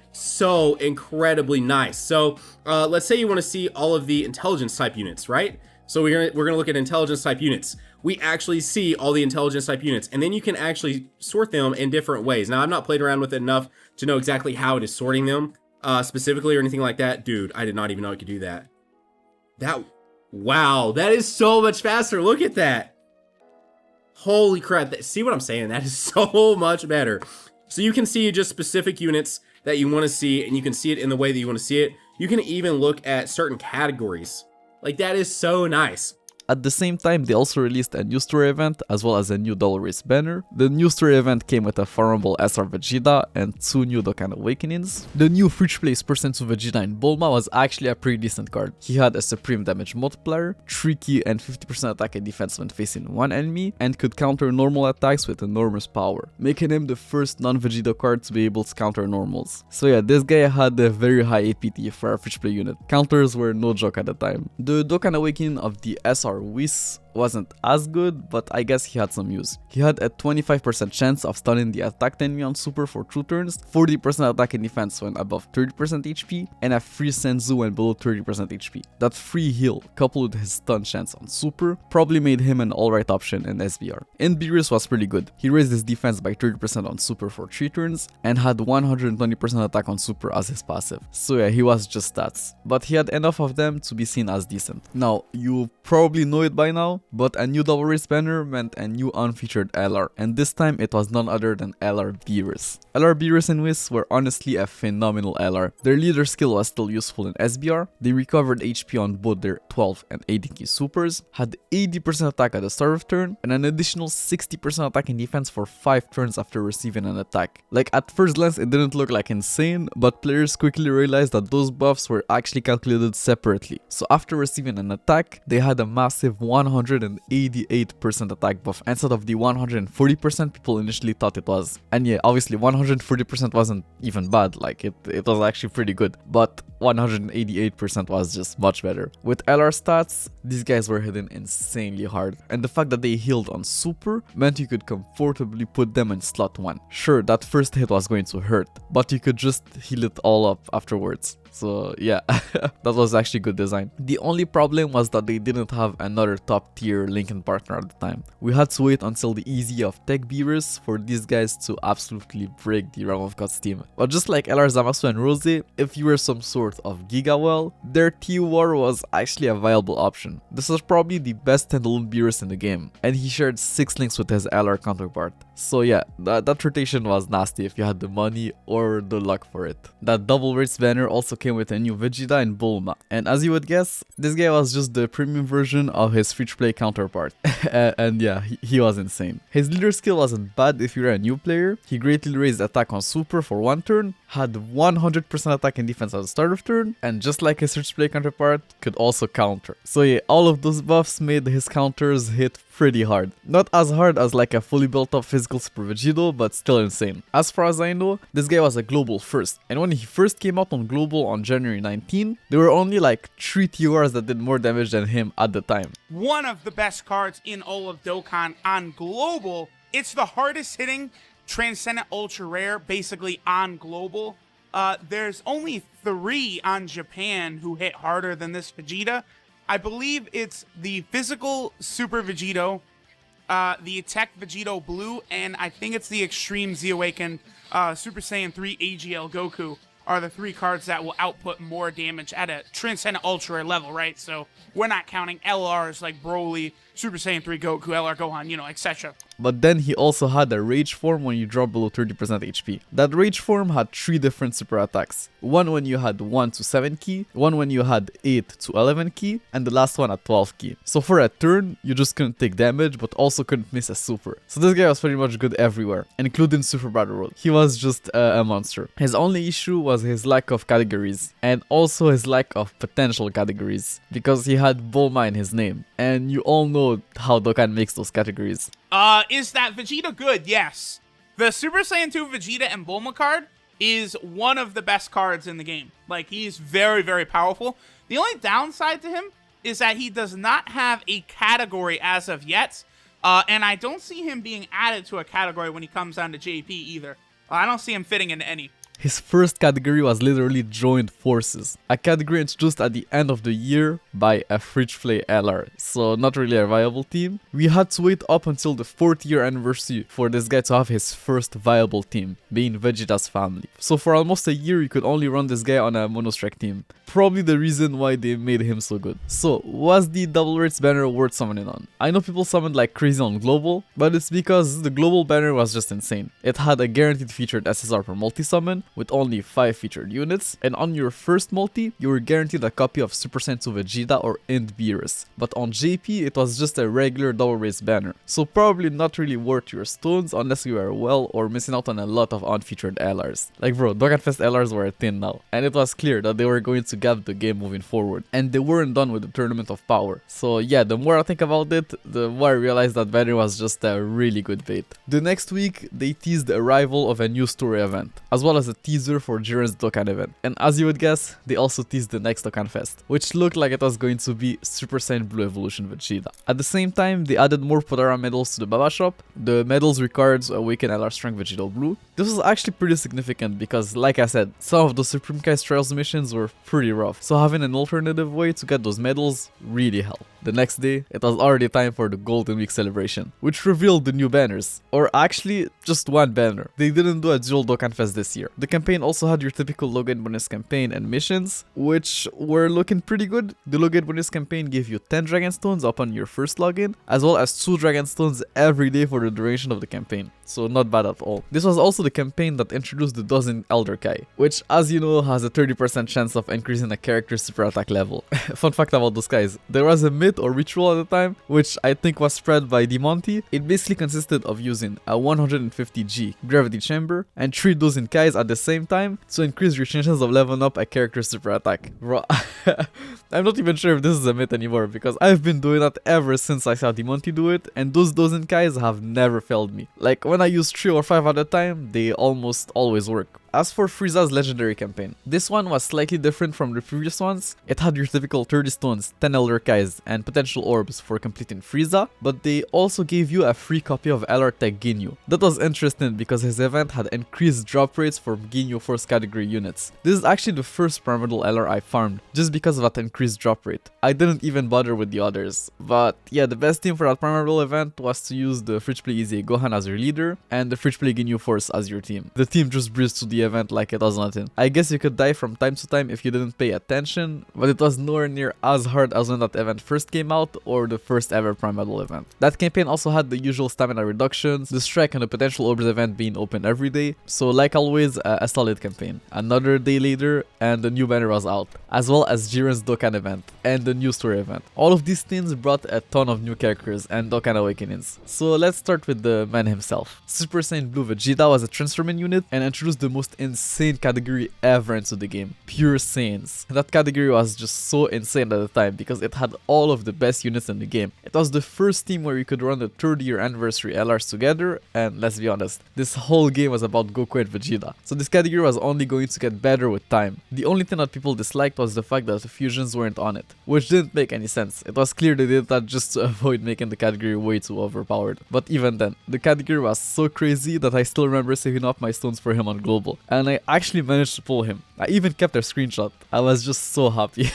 incredibly nice. So let's say you want to see all of the intelligence type units, right? So we're gonna look at intelligence type units. We actually see all the intelligence type units, and then you can actually sort them in different ways. Now, I've not played around with it enough to know exactly how it is sorting them specifically or anything like that. Dude, I did not even know it could do that. Wow, that is so much faster. Look at that. Holy crap. See what I'm saying? That is so much better. So you can see just specific units that you want to see, and you can see it in the way that you want to see it. You can even look at certain categories. Like, that is so nice. At the same time, they also released a new story event as well as a new Double Race banner. The new story event came with a farmable SR Vegeta and 2 new Dokkan Awakenings. The new free-to-play Super 2 Vegeta in Bulma was actually a pretty decent card. He had a supreme damage multiplier, 3 key and 50% attack and defense when facing one enemy, and could counter normal attacks with enormous power, making him the first non-Vegeta card to be able to counter normals. So yeah, this guy had a very high APT for a free-to-play unit. Counters were no joke at the time. The Dokkan Awakening of the SR Whis wasn't as good, but I guess he had some use. He had a 25% chance of stunning the attacked enemy on super for 2 turns, 40% attack and defense when above 30% HP, and a free Senzu when below 30% HP. That free heal, coupled with his stun chance on super, probably made him an alright option in SBR. In Beerus was pretty good. He raised his defense by 30% on super for 3 turns, and had 120% attack on super as his passive. So yeah, he was just stats. But he had enough of them to be seen as decent. Now, you probably know it by now, but a new Double Race banner meant a new unfeatured LR, and this time it was none other than LR Beerus. LR Beerus and Whis were honestly a phenomenal LR. Their leader skill was still useful in SBR, they recovered HP on both their 12 and 18 key supers, had 80% attack at the start of turn, and an additional 60% attack and defense for 5 turns after receiving an attack. Like, at first glance it didn't look like insane, but players quickly realized that those buffs were actually calculated separately. So after receiving an attack, they had a massive 188% attack buff instead of the 140% people initially thought it was. And yeah, obviously 140% wasn't even bad, like it was actually pretty good, but 188% was just much better. With LR stats, these guys were hitting insanely hard, and the fact that they healed on super meant you could comfortably put them in slot 1. Sure, that first hit was going to hurt, but you could just heal it all up afterwards. So yeah, that was actually good design. The only problem was that they didn't have another top tier Lincoln partner at the time. We had to wait until the easy of Tech Beerus for these guys to absolutely break the Realm of Gods team. But just like LR Zamasu and Rose, if you were some sort of Giga Well, their T-War was actually a viable option. This was probably the best standalone Beerus in the game, and he shared 6 links with his LR counterpart. So yeah, that rotation was nasty if you had the money or the luck for it. That Double Race banner also came with a new Vegeta and Bulma, and as you would guess, this guy was just the premium version of his free-to-play counterpart. And yeah, he was insane. His leader skill wasn't bad if you're a new player. He greatly raised attack on super for 1 turn, had 100% attack and defense at the start of turn, and just like his free-to-play counterpart, could also counter. So yeah, all of those buffs made his counters hit pretty hard. Not as hard as like a fully built up physical Super Vegito, but still insane. As far as I know, this guy was a global first, and when he first came out on global on January 19, there were only like 3 TORs that did more damage than him at the time. One of the best cards in all of Dokkan on global. It's the hardest hitting Transcendent Ultra Rare basically on global. There's only 3 on Japan who hit harder than this Vegeta. I believe it's the physical Super Vegito, the Tech Vegito Blue, and I think it's the Extreme Z Awakened Super Saiyan 3 AGL Goku are the 3 cards that will output more damage at a Transcendent Ultra level, right? So we're not counting LRs like Broly, Super Saiyan 3 Goku, LR Gohan, you know, etc. But then he also had a Rage form when you drop below 30% HP. That Rage form had 3 different super attacks. One when you had 1 to 7 key, one when you had 8 to 11 key, and the last one at 12 key. So for a turn, you just couldn't take damage, but also couldn't miss a super. So this guy was pretty much good everywhere, including Super Battle World. He was just a monster. His only issue was his lack of categories, and also his lack of potential categories, because he had Bulma in his name, and you all know how Dokkan makes those categories. Is that Vegeta good? Yes. The Super Saiyan 2 Vegeta and Bulma card is one of the best cards in the game. Like, he's very, very powerful. The only downside to him is that he does not have a category as of yet. And I don't see him being added to a category when he comes down to JP either. I don't see him fitting into any. His first category was literally Joined Forces, a category introduced at the end of the year by a free-to-play LR, so not really a viable team. We had to wait up until the 4th year anniversary for this guy to have his first viable team, being Vegeta's family. So for almost a year you could only run this guy on a monostrike team. Probably the reason why they made him so good. So, was the Double Rates banner worth summoning on? I know people summoned like crazy on global, but it's because the global banner was just insane. It had a guaranteed featured SSR per multi-summon, with only 5 featured units, and on your first multi, you were guaranteed a copy of Super Saiyan 2 Vegeta or Ind Beerus. But on JP, it was just a regular double race banner, so probably not really worth your stones unless you are well or missing out on a lot of unfeatured LRs. Like bro, Dokkan Fest LRs were a thing now, and it was clear that they were going to gap the game moving forward, and they weren't done with the Tournament of Power. So yeah, the more I think about it, the more I realized that banner was just a really good bait. The next week, they teased the arrival of a new story event, as well as a teaser for Jiren's Dokkan event. And as you would guess, they also teased the next Dokkan Fest, which looked like it was going to be Super Saiyan Blue Evolution Vegeta. At the same time, they added more Podara medals to the Baba shop. The medals records Awaken LR Strength Vegeta Blue. This was actually pretty significant because, like I said, some of the Supreme Kai's Trials missions were pretty rough, so having an alternative way to get those medals really helped. The next day, it was already time for the Golden Week celebration, which revealed the new banners. Or actually, just one banner. They didn't do a dual Dokkan Fest this year. The campaign also had your typical login bonus campaign and missions, which were looking pretty good. The login bonus campaign gave you 10 Dragon Stones upon your first login, as well as 2 Dragon Stones every day for the duration of the campaign. So not bad at all. This was also the campaign that introduced the dozen Elder Kai, which, as you know, has a 30% chance of increasing a character's super attack level. Fun fact about those guys, there was a myth or ritual at the time, which I think was spread by Demonty. It basically consisted of using a 150G gravity chamber and 3 dozen Kais at the same time to increase your chances of leveling up a character's super attack. Bro, I'm not even sure if this is a myth anymore, because I've been doing that ever since I saw Demonty do it, and those dozen Kais have never failed me. Like, when I use 3 or 5 at a time, they almost always work. As for Frieza's legendary campaign, this one was slightly different from the previous ones. It had your typical 30 stones, 10 Elder Kais, and potential orbs for completing Frieza, but they also gave you a free copy of LR Tech Ginyu. That was interesting because his event had increased drop rates for Ginyu Force category units. This is actually the first pyramidal LR I farmed, just because of that increased drop rate. I didn't even bother with the others. But yeah, the best team for that pyramidal event was to use the Fridge Play Easy Gohan as your leader, and the Fridge Play Ginyu Force as your team. The team just breezed to the event like it was nothing. I guess you could die from time to time if you didn't pay attention, but it was nowhere near as hard as when that event first came out or the first ever Primeval event. That campaign also had the usual stamina reductions, the strike and the potential orbs event being open every day, so like always, a solid campaign. Another day later and the new banner was out, as well as Jiren's Dokkan event and the new story event. All of these things brought a ton of new characters and Dokkan Awakenings. So let's start with the man himself. Super Saiyan Blue Vegeta was a transforming unit and introduced the most insane category ever into the game, Pure Saiyans. That category was just so insane at the time because it had all of the best units in the game. It was the first team where you could run the 3rd year anniversary LRs together, and let's be honest, this whole game was about Goku and Vegeta. So this category was only going to get better with time. The only thing that people disliked was the fact that the fusions weren't on it, which didn't make any sense. It was clear they did that just to avoid making the category way too overpowered. But even then, the category was so crazy that I still remember saving up my stones for him on Global, and I actually managed to pull him. I even kept a screenshot. I was just so happy.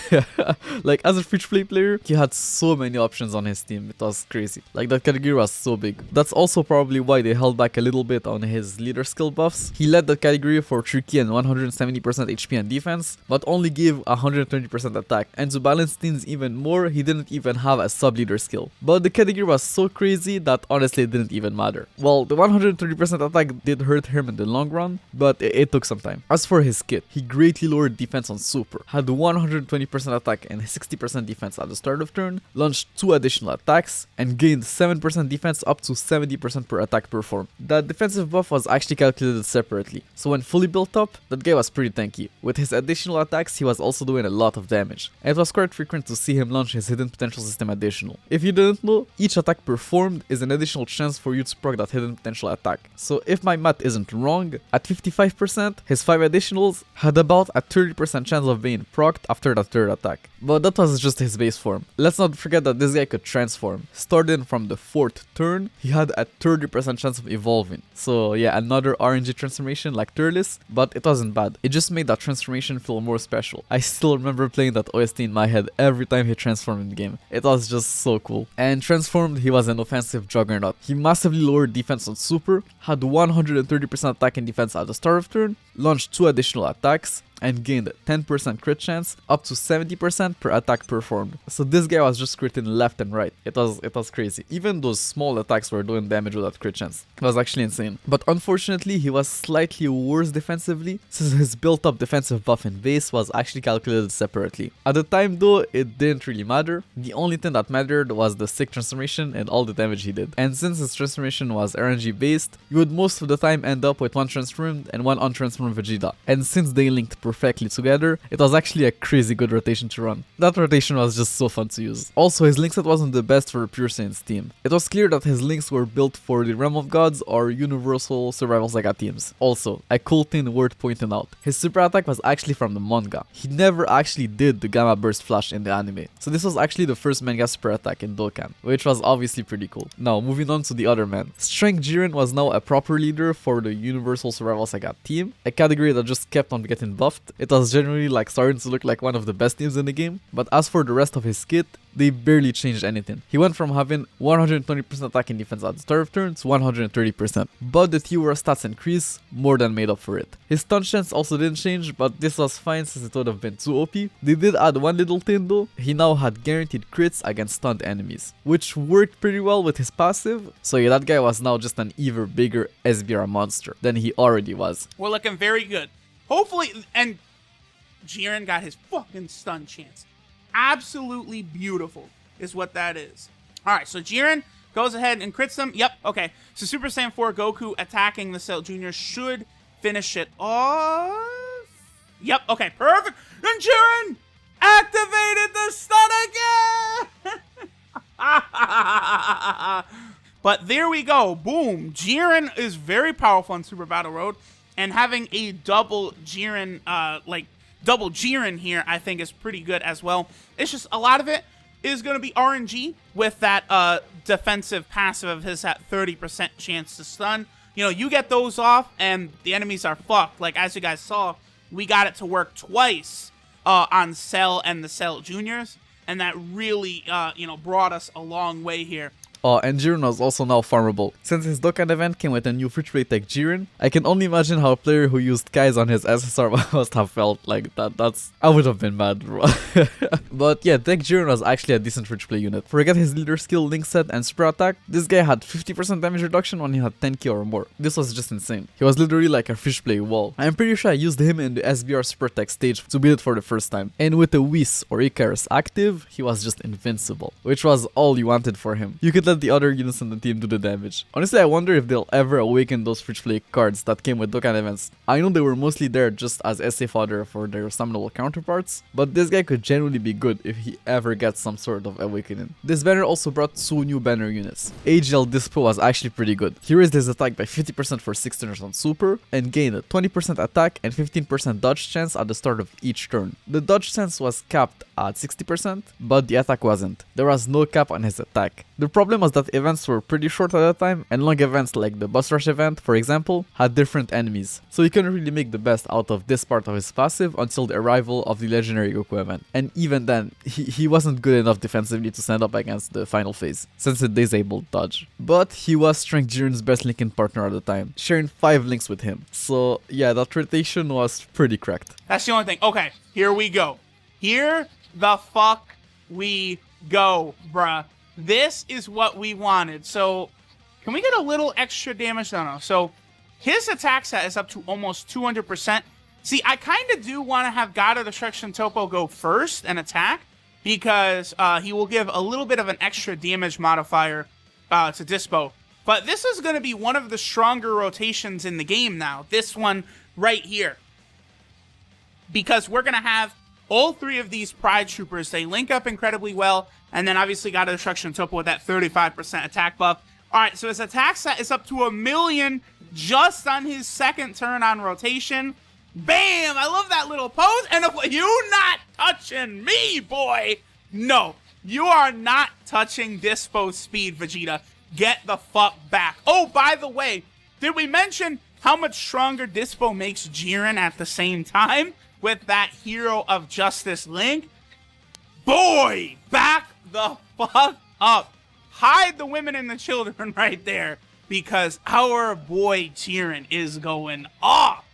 Like, as a free to play player, he had so many options on his team. It was crazy. Like, that category was so big. That's also probably why they held back a little bit on his leader skill buffs. He led that category for tricky and 170% HP and defense, but only gave 120% attack. And to balance things even more, he didn't even have a sub leader skill. But the category was so crazy that honestly it didn't even matter. Well, the 130% attack did hurt him in the long run, but it took some time. As for his kit, he greatly lowered defense on Super, had 120% attack and 60% defense at the start of turn, launched 2 additional attacks, and gained 7% defense up to 70% per attack performed. That defensive buff was actually calculated separately, so when fully built up, that guy was pretty tanky. With his additional attacks, he was also doing a lot of damage, and it was quite frequent to see him launch his hidden potential system additional. If you didn't know, each attack performed is an additional chance for you to proc that hidden potential attack. So if my math isn't wrong, at 55%, his 5 additionals had about a 30% chance of being procced after that 3rd attack. But that was just his base form. Let's not forget that this guy could transform. Starting from the 4th turn, he had a 30% chance of evolving. So yeah, another RNG transformation like Turles, but it wasn't bad. It just made that transformation feel more special. I still remember playing that OST in my head every time he transformed in the game. It was just so cool. And transformed, he was an offensive juggernaut. He massively lowered defense on Super, had 130% attack and defense at the start of turn, launched 2 additional attacks, and gained 10% crit chance up to 70% per attack performed. So this guy was just critting left and right. It was crazy. Even those small attacks were doing damage with that crit chance. It was actually insane. But unfortunately, he was slightly worse defensively, since his built-up defensive buff in base was actually calculated separately. At the time though, it didn't really matter. The only thing that mattered was the sick transformation and all the damage he did. And since his transformation was RNG based, you would most of the time end up with one transformed and one untransformed Vegeta. And since they linked perfectly together, it was actually a crazy good rotation to run. That rotation was just so fun to use. Also, his link set wasn't the best for Pure Saiyan's team. It was clear that his links were built for the Realm of Gods or Universal Survival Saga teams. Also, a cool thing worth pointing out, his super attack was actually from the manga. He never actually did the Gamma Burst Flash in the anime. So this was actually the first manga super attack in Dokkan, which was obviously pretty cool. Now, moving on to the other man. Strength Jiren was now a proper leader for the Universal Survival Saga team, a category that just kept on getting buffed. It was generally like starting to look like one of the best teams in the game, but as for the rest of his kit, they barely changed anything. He went from having 120% attack and defense at the start of turn to 130%, but the fewer stats increase more than made up for it. His stun chance also didn't change, but this was fine since it would have been too OP. They did add one little thing though, he now had guaranteed crits against stunned enemies, which worked pretty well with his passive, so yeah, that guy was now just an even bigger SBR monster than he already was. We're looking very good. Hopefully, and Jiren got his fucking stun chance. Absolutely beautiful is what that is. All right, so Jiren goes ahead and crits them. Yep, okay. So Super Saiyan 4 Goku attacking the Cell Jr. should finish it off. Yep, okay, perfect. And Jiren activated the stun again. But there we go. Boom. Jiren is very powerful on Super Battle Road, and having a double Jiren, double Jiren here, I think is pretty good as well. It's just a lot of it is going to be RNG with that defensive passive of his at 30% chance to stun. You know, you get those off and the enemies are fucked. Like, as you guys saw, we got it to work twice on Cell and the Cell Juniors, and that really, brought us a long way here. And Jiren was also now farmable. Since his Dokkan event came with a new free play tech Jiren, I can only imagine how a player who used Kai's on his SSR must have felt. Like, I would have been mad, bro. But yeah, tech Jiren was actually a decent free play unit. Forget his leader skill, link set, and super attack, this guy had 50% damage reduction when he had 10k or more. This was just insane. He was literally like a fish play wall. I'm pretty sure I used him in the SBR super tech stage to beat it for the first time. And with the Whis or Icarus active, he was just invincible, which was all you wanted for him. You could let the other units in the team do the damage. Honestly, I wonder if they'll ever awaken those free play cards that came with Dokkan events. I know they were mostly there just as SA fodder for their summonable counterparts, but this guy could genuinely be good if he ever gets some sort of awakening. This banner also brought 2 new banner units. AGL Dispo was actually pretty good. He raised his attack by 50% for 6 turns on super, and gained a 20% attack and 15% dodge chance at the start of each turn. The dodge chance was capped at 60%, but the attack wasn't. There was no cap on his attack. The problem was that events were pretty short at that time, and long events like the Bus Rush event, for example, had different enemies, so he couldn't really make the best out of this part of his passive until the arrival of the Legendary Goku event. And even then, he wasn't good enough defensively to stand up against the final phase, since it disabled dodge. But he was Strength Jiren's best linking partner at the time, sharing 5 links with him. So yeah, that rotation was pretty cracked. That's the only thing. Okay, here we go. Here the fuck we go, bruh. This is what we wanted. So, can we get a little extra damage? No. So, his attack set is up to almost 200%. See, I kind of do want to have God of Destruction Topo go first and attack, because he will give a little bit of an extra damage modifier to Dispo. But this is going to be one of the stronger rotations in the game now. This one right here. Because we're going to have all 3 of these Pride Troopers. They link up incredibly well. And then obviously God of Destruction Topo with that 35% attack buff. Alright, so his attack set is up to 1,000,000 just on his second turn on rotation. Bam! I love that little pose. And if you not touching me, boy. No, you are not touching Dispo speed, Vegeta. Get the fuck back. Oh, by the way, did we mention how much stronger Dispo makes Jiren at the same time with that Hero of Justice link? Boy, back the fuck up. Hide the women and the children right there, because our boy Jiren is going off.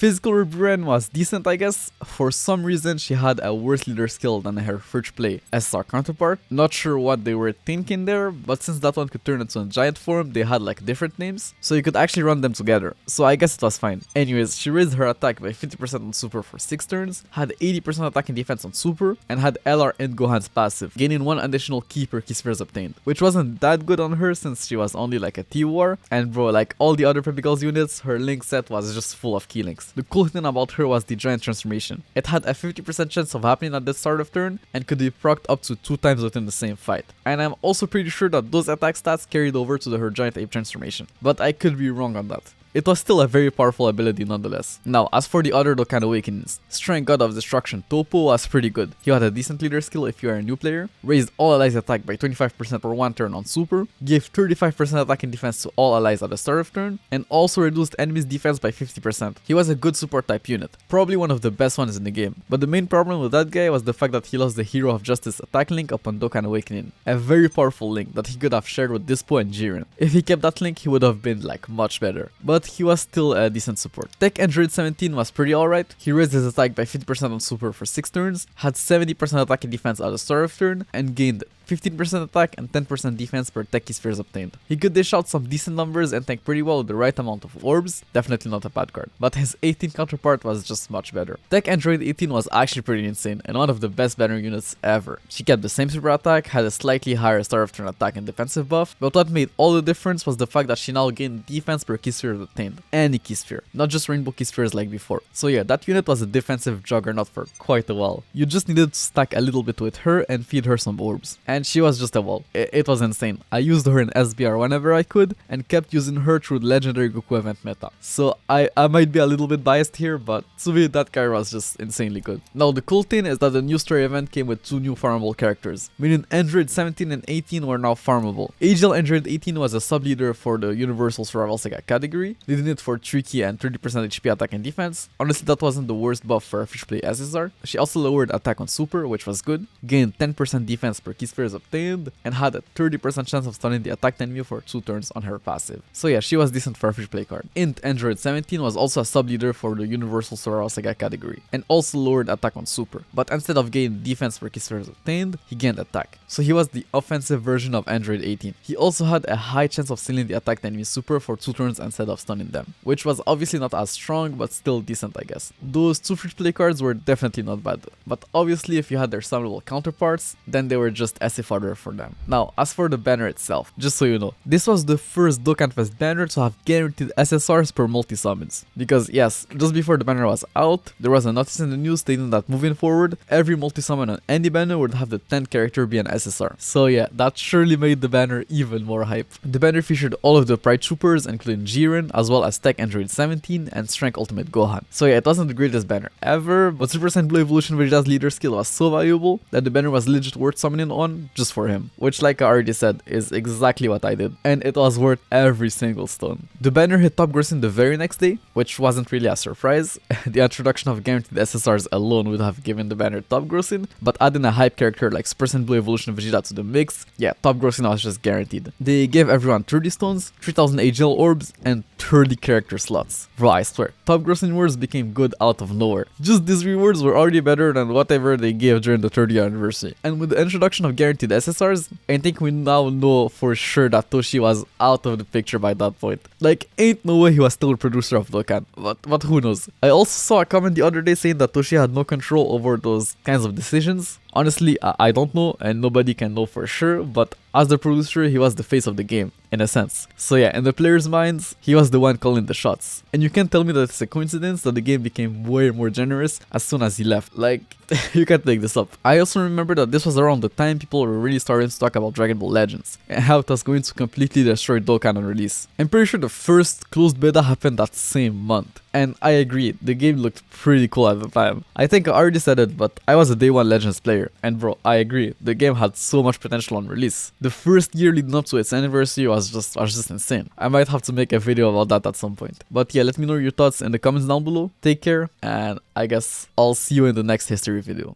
Physical Rebrand was decent, I guess. For some reason, she had a worse leader skill than her first play SR counterpart. Not sure what they were thinking there, but since that one could turn into a giant form, they had like different names, so you could actually run them together. So I guess it was fine. Anyways, she raised her attack by 50% on super for 6 turns, had 80% attack and defense on super, and had LR and Gohan's passive, gaining 1 additional key per key spheres obtained, which wasn't that good on her since she was only like a T-War, and bro, like all the other Peppy Girls units, her link set was just full of key links. The cool thing about her was the giant transformation. It had a 50% chance of happening at the start of turn, and could be procced up to 2 times within the same fight. And I'm also pretty sure that those attack stats carried over to her giant ape transformation, but I could be wrong on that. It was still a very powerful ability nonetheless. Now, as for the other Dokkan Awakenings, Strength God of Destruction Topo was pretty good. He had a decent leader skill if you are a new player, raised all allies attack by 25% per 1 turn on super, gave 35% attack and defense to all allies at the start of turn, and also reduced enemies defense by 50%. He was a good support type unit, probably one of the best ones in the game, but the main problem with that guy was the fact that he lost the Hero of Justice attack link upon Dokkan Awakening, a very powerful link that he could have shared with Dispo and Jiren. If he kept that link, he would have been like much better, but he was still a decent support. Tech Android 17 was pretty alright. He raised his attack by 50% on super for 6 turns, had 70% attack and defense at the start of turn, and gained 15% attack and 10% defense per techie spheres obtained. He could dish out some decent numbers and tank pretty well with the right amount of orbs, definitely not a bad card, but his 18 counterpart was just much better. Tech Android 18 was actually pretty insane and one of the best banner units ever. She kept the same super attack, had a slightly higher start of turn attack and defensive buff, but what made all the difference was the fact that she now gained defense per key sphere obtained. Any key sphere, not just rainbow key spheres like before. So yeah, that unit was a defensive juggernaut for quite a while. You just needed to stack a little bit with her and feed her some orbs, and she was just a wall. It was insane. I used her in SBR whenever I could and kept using her through the legendary Goku event meta. So I might be a little bit biased here, but to me that guy was just insanely good. Now the cool thing is that the new story event came with 2 new farmable characters, meaning Android 17 and 18 were now farmable. AGL Android 18 was a sub-leader for the Universal Survival Saga category, leading it for 3 key and 30% HP attack and defense. Honestly, that wasn't the worst buff for a fish play SSR. She also lowered attack on super, which was good, gained 10% defense per key spheres obtained, and had a 30% chance of stunning the attacked enemy for 2 turns on her passive. So yeah, she was decent for a fish play card. Int Android 17 was also a sub-leader for the Universal Survival Saga category, and also lowered attack on super, but instead of gaining defense per key spheres obtained, he gained attack. So he was the offensive version of Android 18. He also had a high chance of sealing the attacked enemy super for 2 turns instead of stunning them, which was obviously not as strong, but still decent I guess. Those 2 free play cards were definitely not bad, but obviously if you had their summonable counterparts, then they were just as if other for them. Now, as for the banner itself, just so you know, this was the first Dokkan Fest banner to have guaranteed SSRs per multi-summons. Because yes, just before the banner was out, there was a notice in the news stating that moving forward, every multi-summon on any banner would have the 10th character be an SSR. So yeah, that surely made the banner even more hype. The banner featured all of the Pride Troopers, including Jiren, as well as Tech Android 17 and Strength Ultimate Gohan. So yeah, it wasn't the greatest banner ever, but Super Saiyan Blue Evolution Vegeta's leader skill was so valuable that the banner was legit worth summoning on just for him, which like I already said is exactly what I did, and it was worth every single stone. The banner hit top grossing the very next day, which wasn't really a surprise. The introduction of guaranteed SSRs alone would have given the banner top grossing, but adding a hype character like Super Saiyan Blue Evolution Vegeta to the mix, yeah, top grossing was just guaranteed. They gave everyone 30 stones, 3000 AGL orbs, and 30 character slots. Bro, I swear, top grossing rewards became good out of nowhere. Just these rewards were already better than whatever they gave during the 30th anniversary. And with the introduction of guaranteed SSRs, I think we now know for sure that Toshi was out of the picture by that point. Like, ain't no way he was still a producer of Dokkan, but who knows. I also saw a comment the other day saying that Toshi had no control over those kinds of decisions. Honestly, I don't know, and nobody can know for sure, but as the producer, he was the face of the game, in a sense. So yeah, in the players' minds, he was the one calling the shots. And you can't tell me that it's a coincidence that the game became way more generous as soon as he left. Like, you can't make this up. I also remember that this was around the time people were really starting to talk about Dragon Ball Legends, and how it was going to completely destroy Dokkan on release. I'm pretty sure the first closed beta happened that same month. And I agree, the game looked pretty cool at the time. I think I already said it, but I was a day 1 Legends player, and bro, I agree, the game had so much potential on release. The first year leading up to its anniversary was just insane. I might have to make a video about that at some point. But yeah, let me know your thoughts in the comments down below. Take care, and I guess I'll see you in the next history video.